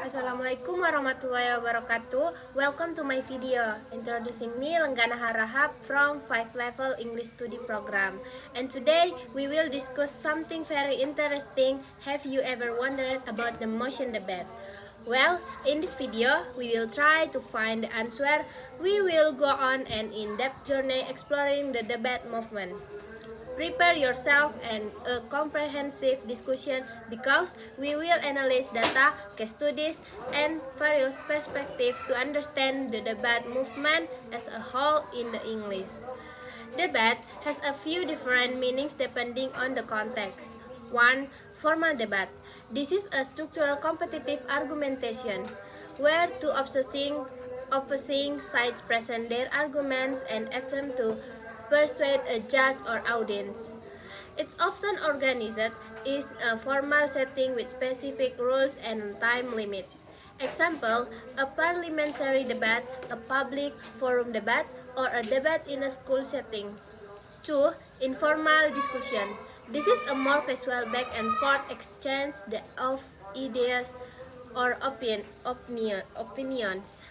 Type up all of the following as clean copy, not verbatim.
Assalamualaikum warahmatullahi wabarakatuh. Welcome to my video introducing me Lenggana Harahap from 5 Level English Study Program. And today we will discuss something very interesting. Have you ever wondered about the motion debate? Well, in this video, we will try to find the answer. We will go on an in-depth journey exploring the debate movement. Prepare yourself and a comprehensive discussion because we will analyze data, case studies, and various perspectives to understand the debate movement as a whole in the English. Debate has a few different meanings depending on the context. 1. Formal debate. This is a structural competitive argumentation where two opposing sides present their arguments and attempt to persuade a judge or audience. It's often organized in a formal setting with specific rules and time limits. Example, a parliamentary debate, a public forum debate, or a debate in a school setting. 2. Informal discussion. This is a more casual back and forth exchange of ideas or opinions,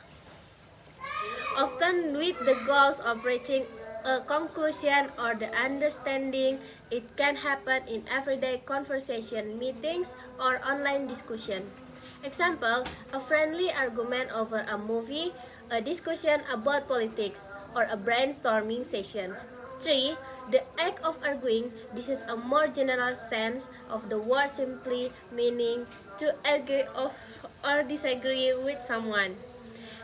often with the goals of reaching a conclusion or the understanding. It can happen in everyday conversation, meetings, or online discussion. Example, a friendly argument over a movie, a discussion about politics, or a brainstorming session. 3. The act of arguing. This is a more general sense of the word, simply meaning to argue or disagree with someone.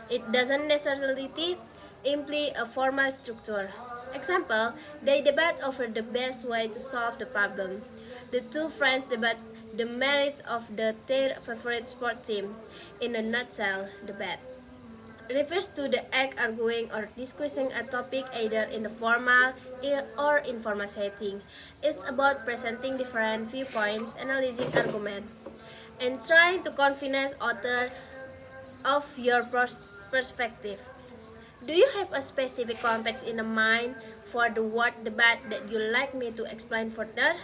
It doesn't necessarily imply a formal structure. Example, they debate over the best way to solve the problem. The two friends debate the merits of their favorite sport teams. In a nutshell, debate refers to the act arguing or discussing a topic either in a formal or informal setting. It's about presenting different viewpoints, analyzing argument, and trying to convince author of your perspective. Do you have a specific context in mind for the word debate that you'd like me to explain further?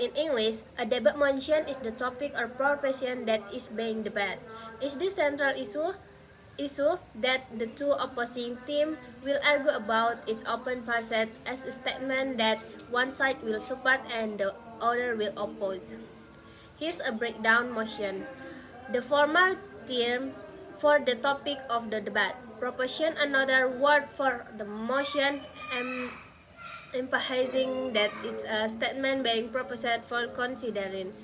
In English, a debate motion is the topic or proposition that is being debated. Is the central issue that the two opposing teams will argue about. It's often phrased as a statement that one side will support and the other will oppose. Here's a breakdown motion. The formal term for the topic of the debate. Proposition, another word for the motion, and emphasizing that it's a statement being proposed for considering.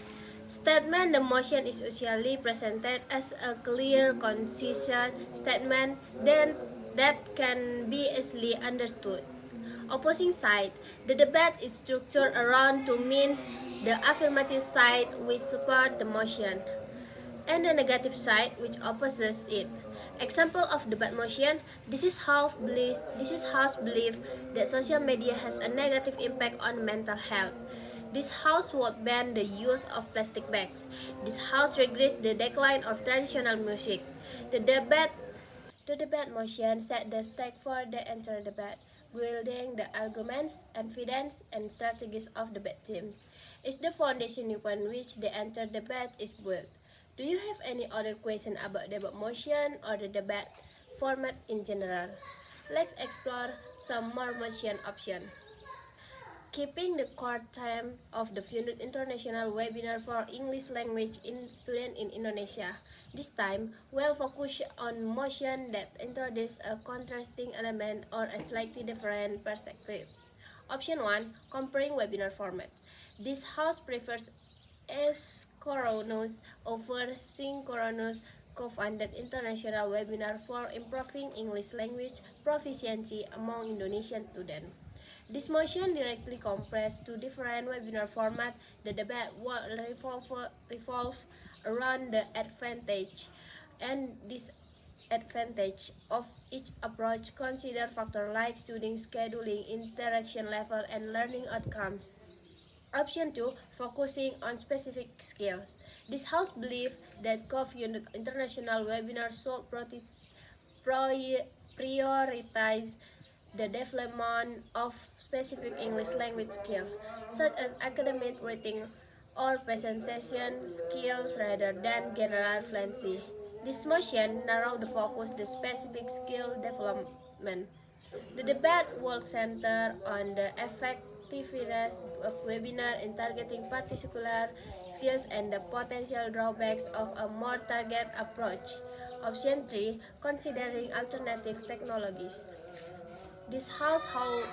Statement, the motion is usually presented as a clear, concise statement that can be easily understood. Opposing side, the debate is structured around two means: the affirmative side, which support the motion, and the negative side, which opposes it. Example of debate motion: this is House belief that social media has a negative impact on mental health. This house would ban the use of plastic bags. This house regrets the decline of traditional music. The debate motion set the stake for the entire debate, building the arguments, evidence, and strategies of debate teams. It's the foundation upon which the entire debate is built. Do you have any other question about debate motion or the debate format in general? Let's explore some more motion options. Keeping the core theme of the Funded International Webinar for English Language in Students in Indonesia. This time, we'll focus on motion that introduce a contrasting element or a slightly different perspective. Option 1. Comparing webinar formats. This house prefers asynchronous over synchronous co-funded international webinar for improving English language proficiency among Indonesian students. This motion directly compares two different webinar formats. The debate will revolve around the advantage and disadvantage of each approach. Consider factors like student scheduling, interaction level, and learning outcomes. Option 2. Focusing on specific skills. This house believes that co-funded international webinars should prioritize the development of specific English language skills, such as academic writing or presentation skills rather than general fluency. This motion narrows the focus to specific skill development. The debate will center on the effectiveness of webinar in targeting particular skills and the potential drawbacks of a more targeted approach. Option 3. Considering alternative technologies. This household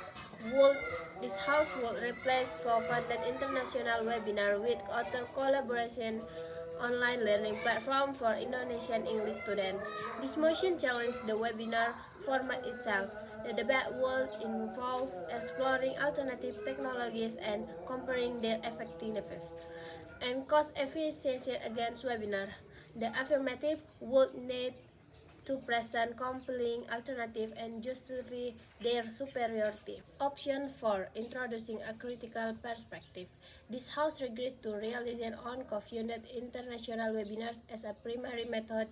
would this house would replace co-funded international webinar with author collaboration online learning platform for Indonesian English students. This motion challenged the webinar format itself. The debate will involve exploring alternative technologies and comparing their effectiveness and cost efficiency against webinar. The affirmative would need to present compelling alternative and justify their superiority. Option 4. Introducing a critical perspective. This house agrees to religion on co-funded international webinars as a primary method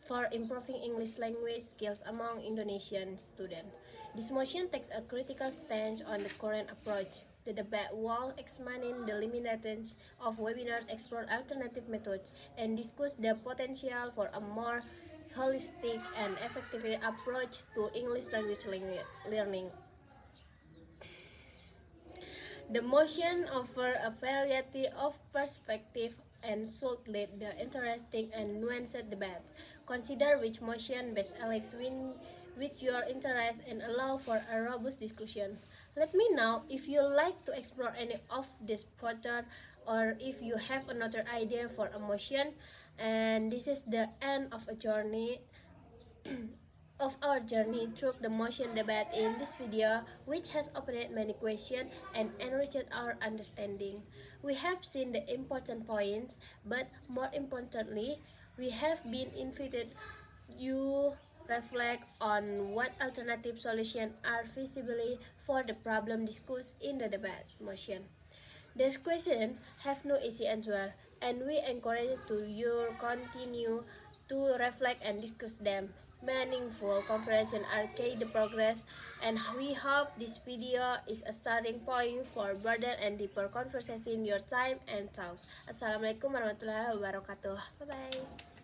for improving English language skills among Indonesian students. This motion takes a critical stance on the current approach. The debate will examine the limitations of webinars, explore alternative methods, and discuss the potential for a more holistic and effective approach to English language learning. The motion offers a variety of perspectives and should lead the interesting and nuanced debate. Consider which motion best aligns with your interest and allow for a robust discussion. Let me know if you like to explore any of this further or if you have another idea for a motion. And this is the end of a journey of our journey through the motion debate in this video, which has opened many questions and enriched our understanding. We have seen the important points, but more importantly, we have been invited you reflect on what alternative solutions are feasible for the problem discussed in the debate motion. These questions have no easy answer, and we encourage you continue to reflect and discuss them. Meaningful conversations are key to progress, and we hope this video is a starting point for broader and deeper conversation in your time and thought. Assalamualaikum warahmatullahi wabarakatuh. Bye bye.